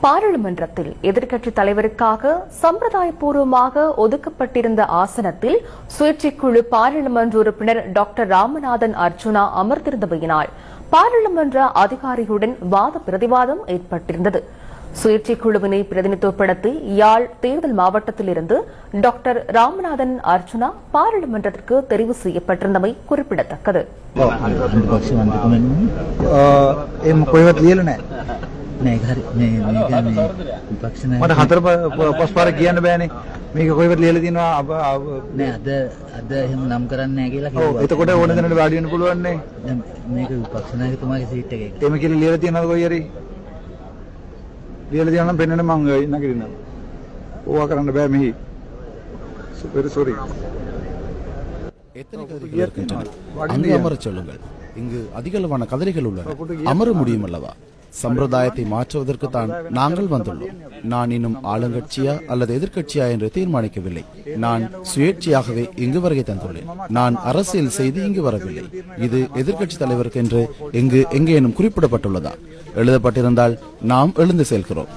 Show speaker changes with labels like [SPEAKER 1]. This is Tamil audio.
[SPEAKER 1] பாராளுமன்றத்தில் எதிர்க்கட்சித் தலைவருக்காக சம்பிரதாயபூர்வமாக ஒதுக்கப்பட்டிருந்த ஆசனத்தில் சுயேட்சைக்குழு பாராளுமன்ற உறுப்பினர் டாக்டர் ராமநாதன் அர்ச்சுனா அமர்ந்திருந்தமையினால் பாராளுமன்ற அதிகாரிகளுடன் வாத பிரதிவாதம் ஏற்பட்டிருந்தது. சுயேட்சைக்குழுவினை பிரதிநிதித்துவப்படுத்தி யாழ் தேர்தல் மாவட்டத்திலிருந்து டாக்டர் ராமநாதன் அர்ச்சுனா பாராளுமன்றத்திற்கு தெரிவு செய்யப்பட்டிருந்தமை குறிப்பிடத்தக்கது.
[SPEAKER 2] මට හතර පස් පාර කියන්න බෑනේ මේක කොහෙවත් ලියලා තියෙනවා
[SPEAKER 3] නෑ අද එහෙම නම් කරන්නේ නෑ කියලා
[SPEAKER 2] කිව්වා. එතකොට ඕන දෙන්නට වාඩි වෙන්න පුළුවන් නේ.
[SPEAKER 3] දැන් මේක විපක්ෂ නායකතුමාගේ සීට් එකේ.
[SPEAKER 2] එහෙම කියලා ලියලා තියෙනවද කොයි හරි? ලියලා තියෙනවා නම් පෙන්වන්න මං නගිනවා. ඕවා කරන්න බෑ මෙහි. Super sorry.
[SPEAKER 4] எத்தனை கதிரைகள் இருக்கின்றன? அங்கு அமரச் சொல்லுங்கள். இங்கு அதிகளவான கதிரைகள் உள்ளன. அமர முடியும் அல்லவா? சம்பிரதாயத்தை மாற்றுவதற்கு தான் நாங்கள் வந்துள்ளோம். நான் இன்னும் ஆளுங்கட்சியா அல்லது எதிர்கட்சியா என்று தீர்மானிக்கவில்லை. நான் சுயேட்சையாகவே இங்கு வருகை தந்துள்ளேன். நான் அரசியல் செய்து இங்கு வரவில்லை. இது எதிர்கட்சி தலைவருக்கு என்று இங்கு எங்கேனும் குறிப்பிடப்பட்டுள்ளதா? எழுதப்பட்டிருந்தால் நாம் எழுந்து செல்கிறோம்.